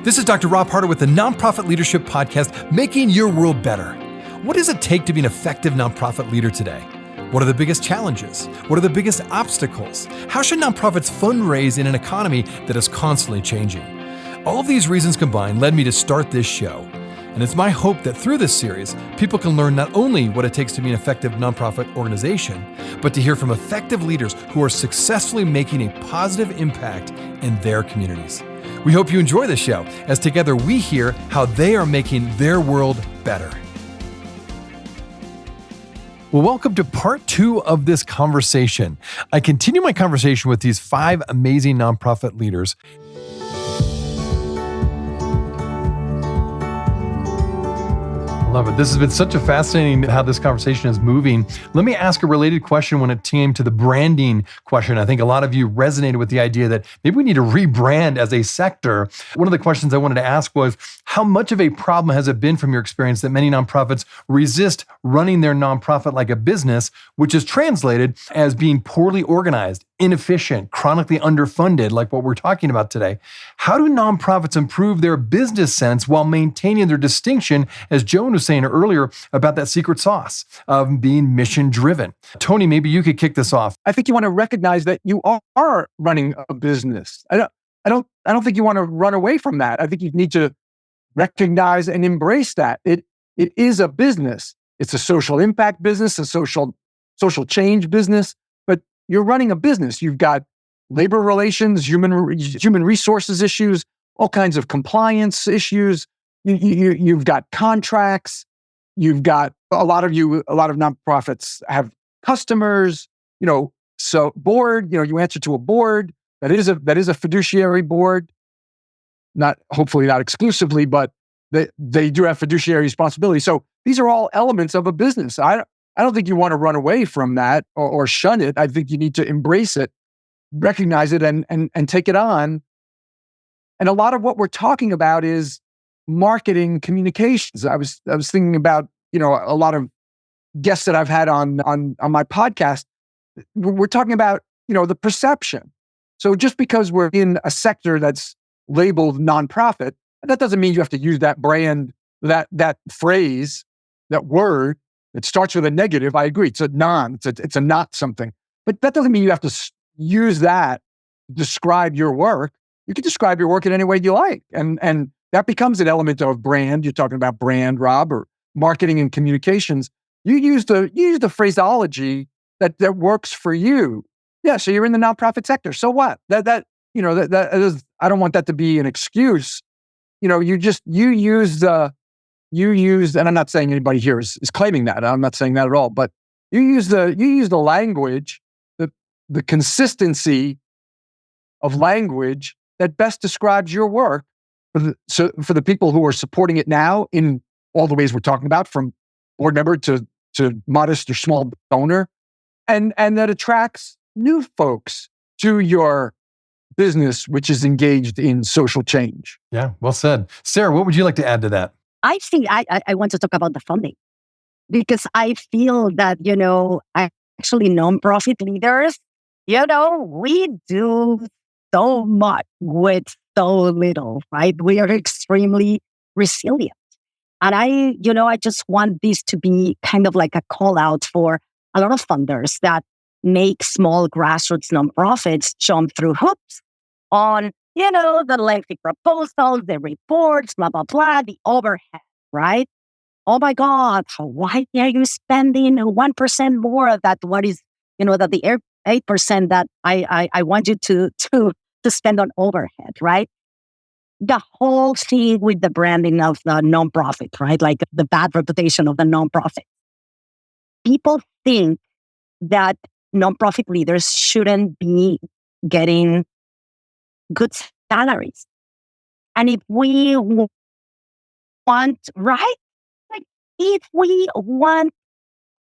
This is Dr. Rob Harder with the Nonprofit Leadership Podcast, Making Your World Better. What does it take to be an effective nonprofit leader today? What are the biggest challenges? What are the biggest obstacles? How should nonprofits fundraise in an economy that is constantly changing? All of these reasons combined led me to start this show. And it's my hope that through this series, people can learn not only what it takes to be an effective nonprofit organization, but to hear from effective leaders who are successfully making a positive impact in their communities. We hope you enjoy the show as together we hear how they are making their world better. Well, welcome to part 2 of this conversation. I continue my conversation with these 5 amazing nonprofit leaders. Love it. This has been such a fascinating how this conversation is moving. Let me ask a related question when it came to the branding question. I think a lot of you resonated with the idea that maybe we need to rebrand as a sector. One of the questions I wanted to ask was, how much of a problem has it been from your experience that many nonprofits resist running their nonprofit like a business, which is translated as being poorly organized, inefficient, chronically underfunded, like what we're talking about today? How do nonprofits improve their business sense while maintaining their distinction, as Joan was saying earlier, about that secret sauce of being mission-driven? Tony, maybe you could kick this off. I think you want to recognize that you are running a business. I don't think you want to run away from that. I think you need to recognize and embrace that. It is a business. It's a social impact business, a social change business, but you're running a business. You've got labor relations, human resources issues, all kinds of compliance issues. You've got contracts. You've got a lot of nonprofits have customers. So board. You answer to a board that is a fiduciary board. Hopefully not exclusively, but they do have fiduciary responsibility. So these are all elements of a business. I don't think you want to run away from that or shun it. I think you need to embrace it, recognize it, and take it on. And a lot of what we're talking about is marketing communications. I was thinking about a lot of guests that I've had on my podcast. We're talking about the perception. So just because we're in a sector that's labeled nonprofit, that doesn't mean you have to use that brand, that phrase, that word. It starts with a negative. I agree. It's a not something. But that doesn't mean you have to use that to describe your work. You can describe your work in any way you like. And that becomes an element of brand. You're talking about brand, Rob, or marketing and communications. You use the phraseology that works for you. Yeah, so you're in the nonprofit sector. So what? That is, I don't want that to be an excuse. You used, and I'm not saying anybody here is claiming that. I'm not saying that at all. But you use the language, the consistency of language that best describes your work for the people who are supporting it now in all the ways we're talking about, from board member to modest or small donor, and that attracts new folks to your business, which is engaged in social change. Yeah, well said. Sara, what would you like to add to that? I think I want to talk about the funding, because I feel that, actually nonprofit leaders, we do so much with so little, right? We are extremely resilient. And I just want this to be kind of like a call out for a lot of funders that make small grassroots nonprofits jump through hoops on, the lengthy proposals, the reports, blah, blah, blah, the overhead, right? Oh my God, why are you spending 1% more of that? What is, that the 8% that I want you to spend on overhead, right? The whole thing with the branding of the nonprofit, right? Like the bad reputation of the nonprofit. People think that nonprofit leaders shouldn't be getting good salaries. And if we want, right? Like if we want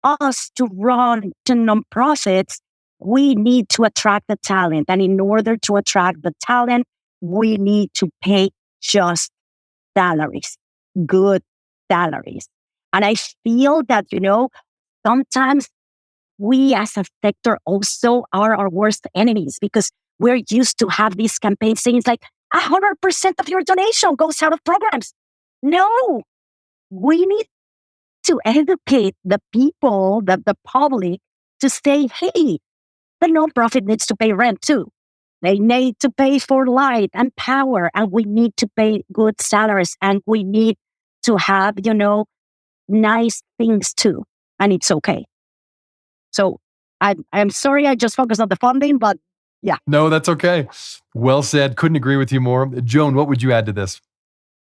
us to run to nonprofits, we need to attract the talent. And in order to attract the talent, we need to pay just salaries, good salaries. And I feel that, sometimes we as a sector also are our worst enemies, because we're used to have these campaigns saying, it's like, 100% of your donation goes out of programs. No, we need to educate the people, the public, to say, hey, the nonprofit needs to pay rent too. They need to pay for light and power, and we need to pay good salaries, and we need to have, nice things too. And it's okay. So I'm sorry I just focused on the funding, but yeah. No, that's okay. Well said. Couldn't agree with you more. Joan, what would you add to this?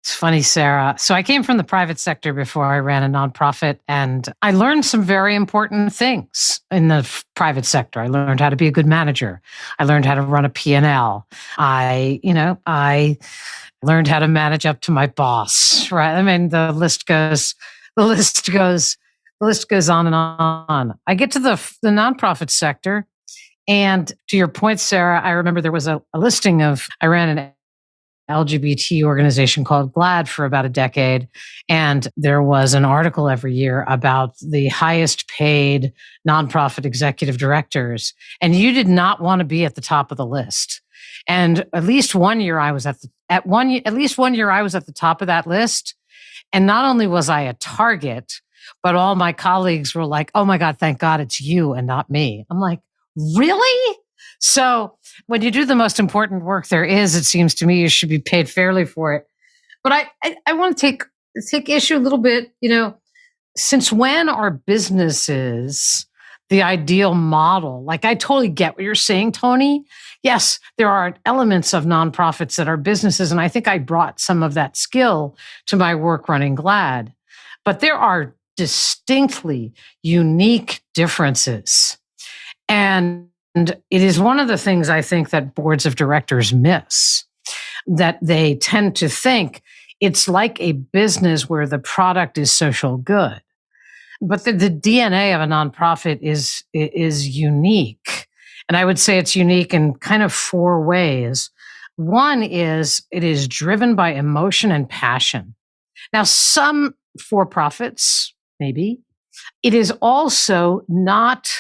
It's funny, Sarah. So I came from the private sector before I ran a nonprofit, and I learned some very important things in the private sector. I learned how to be a good manager. I learned how to run a P&L. I learned how to manage up to my boss, right? I mean, the list goes on and on. I get to the nonprofit sector, and to your point, Sarah, I remember there was a listing of, I ran an LGBT organization called GLAD for about a decade. And there was an article every year about the highest paid nonprofit executive directors. And you did not want to be at the top of the list. And at least one year I was at the top of that list. And not only was I a target, but all my colleagues were like, oh my God, thank God it's you and not me. I'm like, really? So when you do the most important work there is, it seems to me you should be paid fairly for it. But I want to take issue a little bit, since when are businesses the ideal model? Like, I totally get what you're saying, Tony. Yes, there are elements of nonprofits that are businesses, and I think I brought some of that skill to my work running GLAD. But there are distinctly unique differences. And it is one of the things I think that boards of directors miss, that they tend to think it's like a business where the product is social good. But the DNA of a nonprofit is unique. And I would say it's unique in kind of four ways. One is it is driven by emotion and passion. Now, some for-profits, maybe, it is also not.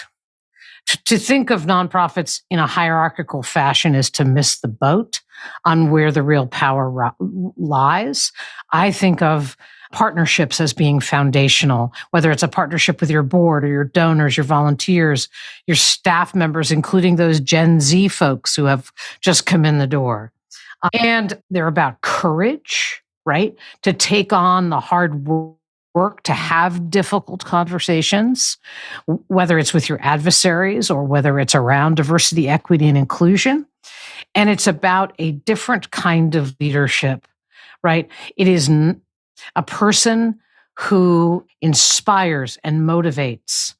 To think of nonprofits in a hierarchical fashion is to miss the boat on where the real power lies. I think of partnerships as being foundational, whether it's a partnership with your board or your donors, your volunteers, your staff members, including those Gen Z folks who have just come in the door. And they're about courage, right? To take on the hard work, to have difficult conversations, whether it's with your adversaries or whether it's around diversity, equity, and inclusion. And it's about a different kind of leadership, right? It is a person who inspires and motivates.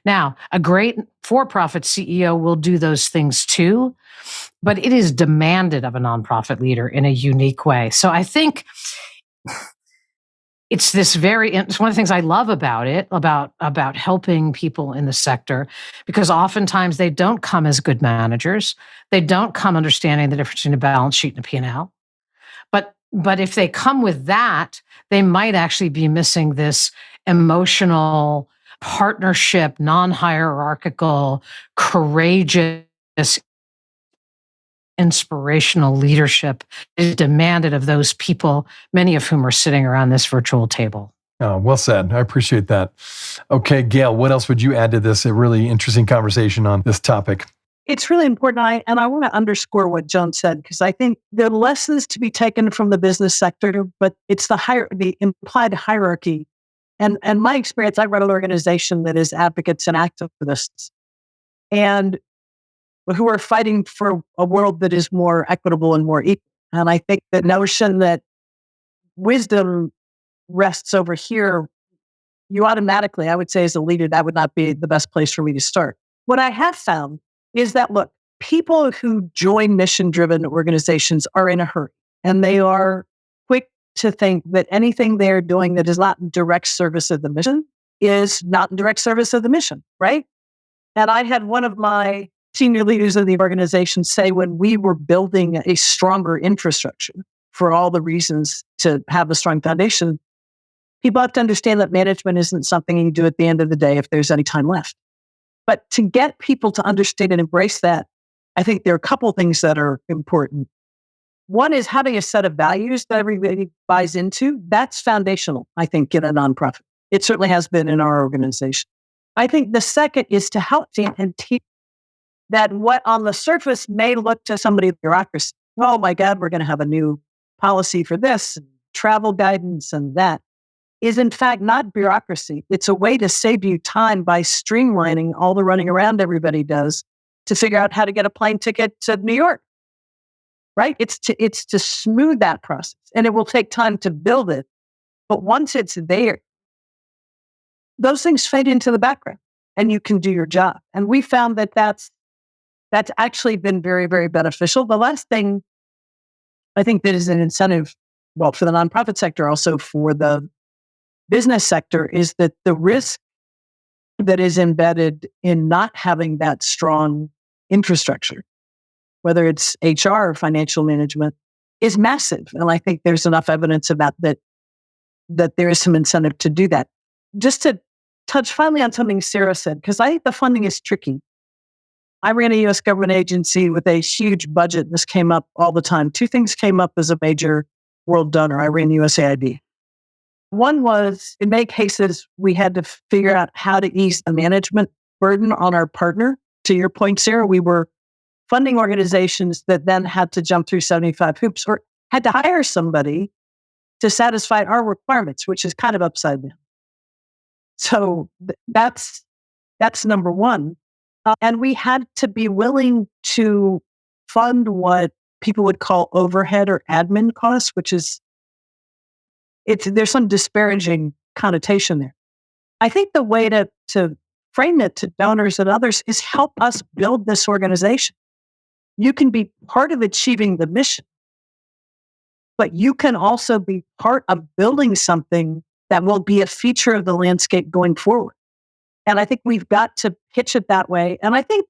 Now, a great for-profit CEO will do those things too, but it is demanded of a nonprofit leader in a unique way. So I think it's one of the things I love about it, about helping people in the sector, because oftentimes they don't come as good managers. They don't come understanding the difference between a balance sheet and a P&L. But if they come with that, they might actually be missing this emotional partnership, non-hierarchical, courageous, inspirational leadership is demanded of those people, many of whom are sitting around this virtual table. Oh, well said. I appreciate that. Okay, Gayle, what else would you add to this? A really interesting conversation on this topic. It's really important. And I want to underscore what Joan said, because I think there are lessons to be taken from the business sector, but it's the implied hierarchy. And my experience, I run an organization that is advocates and activists, and who are fighting for a world that is more equitable and more equal. And I think the notion that wisdom rests over here, you automatically, I would say as a leader, that would not be the best place for me to start. What I have found is that, look, people who join mission-driven organizations are in a hurry, and they are quick to think that anything they're doing that is not in direct service of the mission is not in direct service of the mission, right? And I had one of my senior leaders of the organization say, when we were building a stronger infrastructure for all the reasons to have a strong foundation, people have to understand that management isn't something you do at the end of the day if there's any time left. But to get people to understand and embrace that, I think there are a couple of things that are important. One is having a set of values that everybody buys into. That's foundational, I think, in a nonprofit. It certainly has been in our organization. I think the second is to help and teach that what on the surface may look to somebody in bureaucracy. Oh my God, we're going to have a new policy for this, travel guidance and that, is in fact not bureaucracy. It's a way to save you time by streamlining all the running around everybody does to figure out how to get a plane ticket to New York, right? It's to smooth that process, and it will take time to build it. But once it's there, those things fade into the background and you can do your job. And we found that that's actually been very, very beneficial. The last thing I think that is an incentive, well, for the nonprofit sector, also for the business sector, is that the risk that is embedded in not having that strong infrastructure, whether it's HR or financial management, is massive. And I think there's enough evidence about that there is some incentive to do that. Just to touch finally on something Sara said, because I think the funding is tricky. I ran a U.S. government agency with a huge budget. This came up all the time. Two things came up as a major world donor. I ran USAID. One was, in many cases, we had to figure out how to ease the management burden on our partner. To your point, Sara, we were funding organizations that then had to jump through 75 hoops or had to hire somebody to satisfy our requirements, which is kind of upside down. So that's number one. And we had to be willing to fund what people would call overhead or admin costs, which is, there's some disparaging connotation there. I think the way to frame it to donors and others is help us build this organization. You can be part of achieving the mission, but you can also be part of building something that will be a feature of the landscape going forward. And I think we've got to pitch it that way. And I think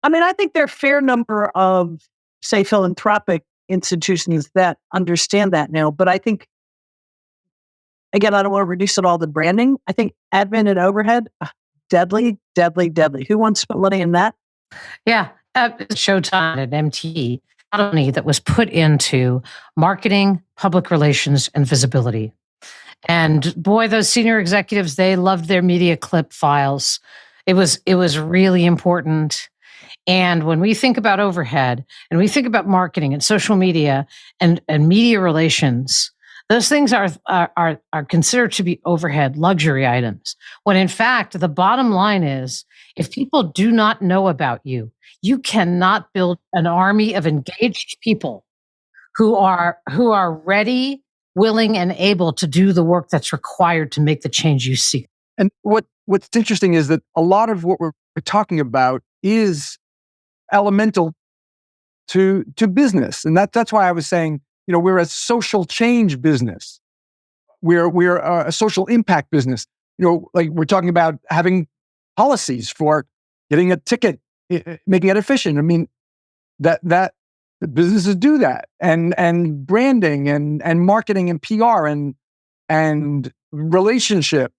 there are a fair number of, say, philanthropic institutions that understand that now. But I think, again, I don't want to reduce it all to branding. I think admin and overhead, deadly, deadly, deadly. Who wants to put money in that? Yeah. Showtime at MT, not only that was put into marketing, public relations, and visibility. And boy, those senior executives, they loved their media clip files. It was really important. And when we think about overhead and we think about marketing and social media and media relations, those things are considered to be overhead luxury items. When in fact, the bottom line is, if people do not know about you, you cannot build an army of engaged people who are ready, willing, and able to do the work that's required to make the change you seek. And what's interesting is that a lot of what we're talking about is elemental to business. And that's why I was saying, we're a social change business. We're a social impact business. Like we're talking about having policies for getting a ticket, making it efficient. I mean, that the businesses do that, and branding and marketing and PR and relationships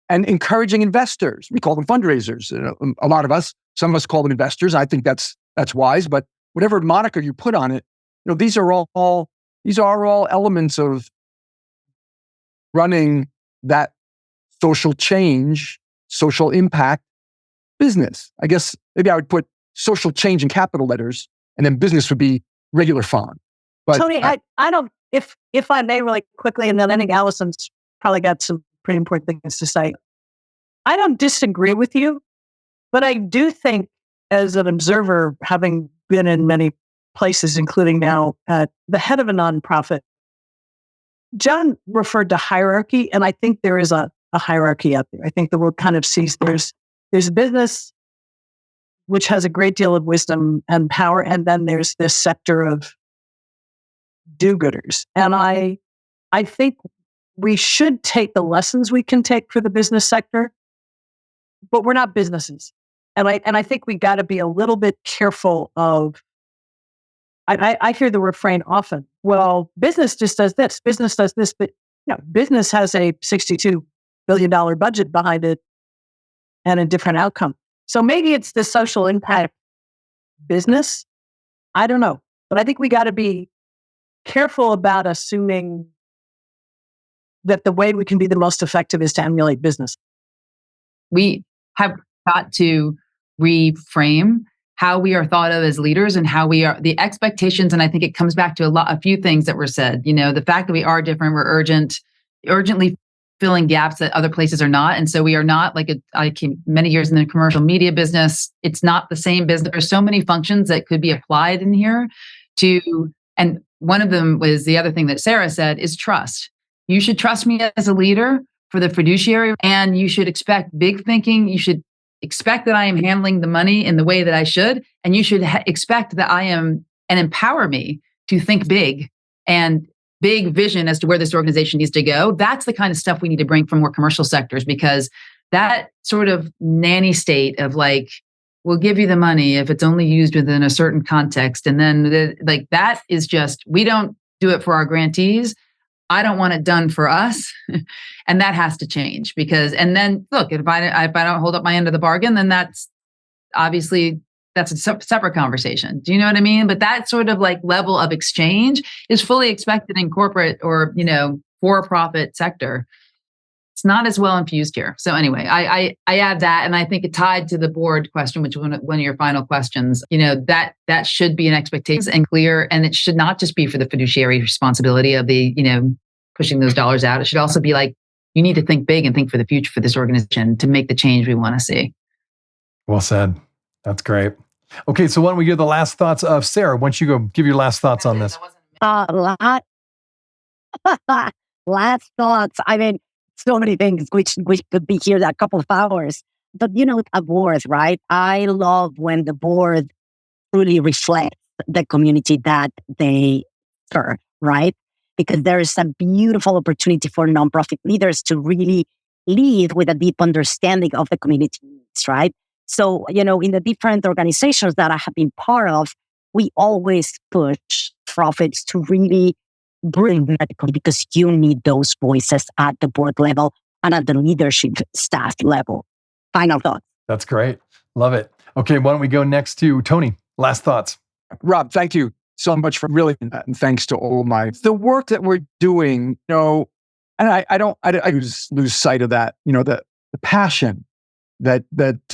and encouraging investors. We call them fundraisers. A lot of us, some of us call them investors. I think that's wise, but whatever moniker you put on it, these are all elements of running that social change, social impact business. I guess maybe I would put social change in capital letters, and then business would be regular font. But Tony, I don't, if I may really quickly, and then I think Alison's probably got some pretty important things to say. I don't disagree with you, but I do think, as an observer, having been in many places, including now at the head of a nonprofit, John referred to hierarchy, and I think there is a hierarchy out there. I think the world kind of sees there's business, which has a great deal of wisdom and power, and then there's this sector of do-gooders. And I think we should take the lessons we can take for the business sector, but we're not businesses. And I think we got to be a little bit careful of, I hear the refrain often, well, business just does this, but business has a $62 billion budget behind it and a different outcome. So maybe it's the social impact business. I don't know. But I think we got to be careful about assuming that the way we can be the most effective is to emulate business. We have got to reframe how we are thought of as leaders and how we are the expectations. And I think it comes back to a few things that were said. The fact that we are different, we're urgently filling gaps that other places are not. And so we are not I came many years in the commercial media business. It's not the same business. There's so many functions that could be applied in here and one of them was the other thing that Sara said is trust. You should trust me as a leader for the fiduciary, and you should expect big thinking. You should expect that I am handling the money in the way that I should, and you should expect that I am and empower me to think big and big vision as to where this organization needs to go. That's the kind of stuff we need to bring from more commercial sectors, because that sort of nanny state of we'll give you the money if it's only used within a certain context. And then that is just, we don't do it for our grantees. I don't want it done for us. And that has to change and then look, if I don't hold up my end of the bargain, then that's obviously, that's a separate conversation. Do you know what I mean? But that sort of level of exchange is fully expected in corporate or, for-profit sector. It's not as well infused here. So anyway, I add that, and I think it tied to the board question, which was one of your final questions. That should be an expectation and clear, and it should not just be for the fiduciary responsibility of the pushing those dollars out. It should also be you need to think big and think for the future for this organization to make the change we want to see. Well said. That's great. Okay, so why don't we give the last thoughts of Sara? Why don't you go give your last thoughts on this? Last thoughts. I mean, so many things which could be here a couple of hours. But a board, right? I love when the board truly reflects the community that they serve, right? Because there is a beautiful opportunity for nonprofit leaders to really lead with a deep understanding of the community needs, right? So, in the different organizations that I have been part of, we always push profits to really bring that, because you need those voices at the board level and at the leadership staff level. Final thoughts. That's great. Love it. Okay, why don't we go next to Tony? Last thoughts. Rob, thank you so much for and thanks to all the work that we're doing, and I just lose sight of that, the passion that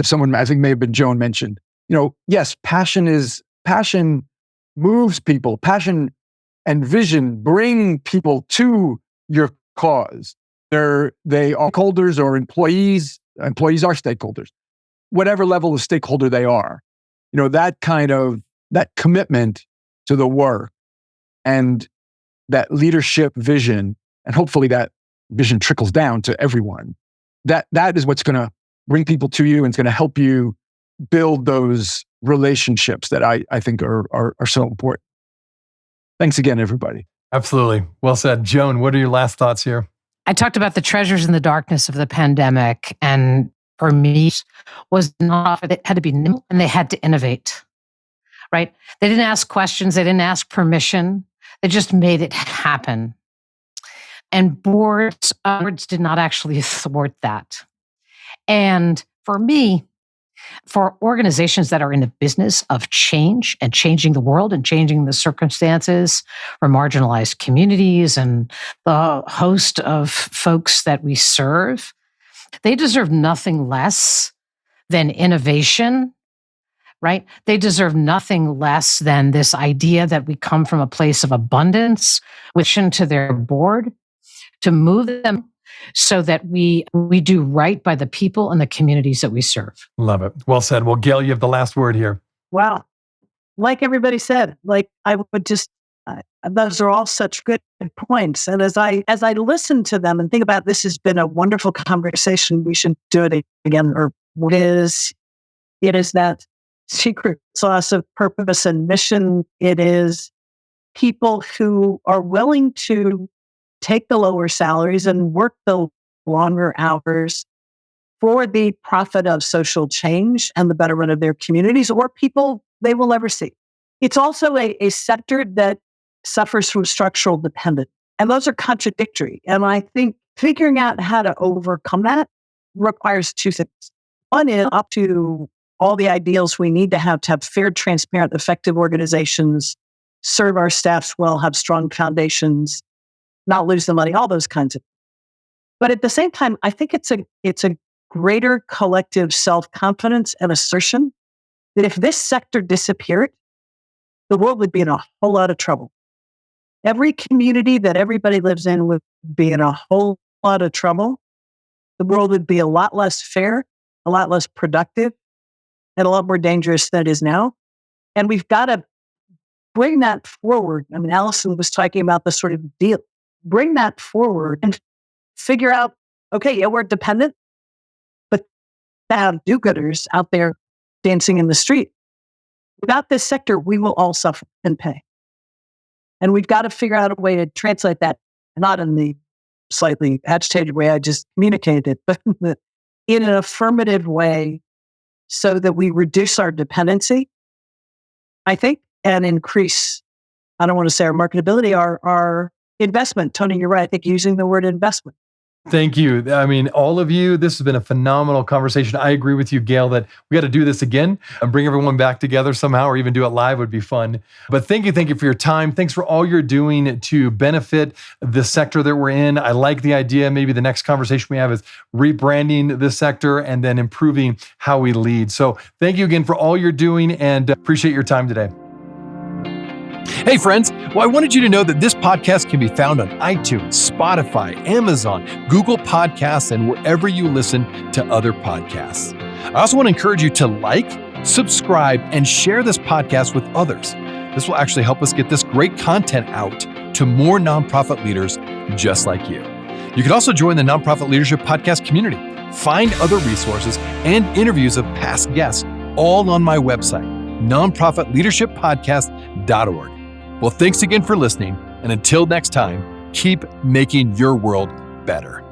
someone, I think may have been Joan, mentioned. Yes, passion moves people. Passion and vision bring people to your cause. They are stakeholders or employees. Employees are stakeholders. Whatever level of stakeholder they are, that commitment to the work and that leadership vision, and hopefully that vision trickles down to everyone. That is what's going to bring people to you and it's going to help you build those relationships that I think are so important. Thanks again, everybody. Absolutely. Well said. Joan, what are your last thoughts here? I talked about the treasures in the darkness of the pandemic. And for me, was not, it had to be nimble and they had to innovate, right? They didn't ask questions. They didn't ask permission. They just made it happen. And boards did not actually thwart that. And for me, for organizations that are in the business of change and changing the world and changing the circumstances for marginalized communities and the host of folks that we serve, they deserve nothing less than innovation, right? They deserve nothing less than this idea that we come from a place of abundance, which into their board to move them so that we do right by the people and the communities that we serve. Love it. Well said. Well, Gayle, you have the last word here. Wow. Like everybody said, I would just, those are all such good points. And as I listen to them and think about this has been a wonderful conversation, we should do it again. Or what is, it is that secret sauce of purpose and mission. It is people who are willing to take the lower salaries and work the longer hours for the profit of social change and the betterment of their communities or people they will ever see. It's also a sector that suffers from structural dependence. And those are contradictory. And I think figuring out how to overcome that requires two things. One is up to all the ideals we need to have fair, transparent, effective organizations serve our staffs well, have strong foundations, not lose the money, all those kinds of things. But at the same time, I think it's a greater collective self-confidence and assertion that if this sector disappeared, the world would be in a whole lot of trouble. Every community that everybody lives in would be in a whole lot of trouble. The world would be a lot less fair, a lot less productive, and a lot more dangerous than it is now. And we've got to bring that forward. I mean, Alison was talking about the sort of deal. Bring that forward and figure out, okay, yeah, we're dependent, but to have do-gooders out there dancing in the street. Without this sector, we will all suffer and pay. And we've got to figure out a way to translate that, not in the slightly agitated way I just communicated it, but in an affirmative way so that we reduce our dependency, I think, and increase, I don't want to say our marketability, our investment. Tony, you're right. I think using the word investment. Thank you. I mean, all of you, this has been a phenomenal conversation. I agree with you, Gayle, that we got to do this again and bring everyone back together somehow, or even do it live would be fun. But thank you for your time. Thanks for all you're doing to benefit the sector that we're in. I like the idea. Maybe the next conversation we have is rebranding this sector and then improving how we lead. So thank you again for all you're doing and appreciate your time today. Hey friends, well, I wanted you to know that this podcast can be found on iTunes, Spotify, Amazon, Google Podcasts, and wherever you listen to other podcasts. I also want to encourage you to like, subscribe, and share this podcast with others. This will actually help us get this great content out to more nonprofit leaders just like you. You can also join the Nonprofit Leadership Podcast community. Find other resources and interviews of past guests all on my website, nonprofitleadershippodcast.org. Well, thanks again for listening. And until next time, keep making your world better.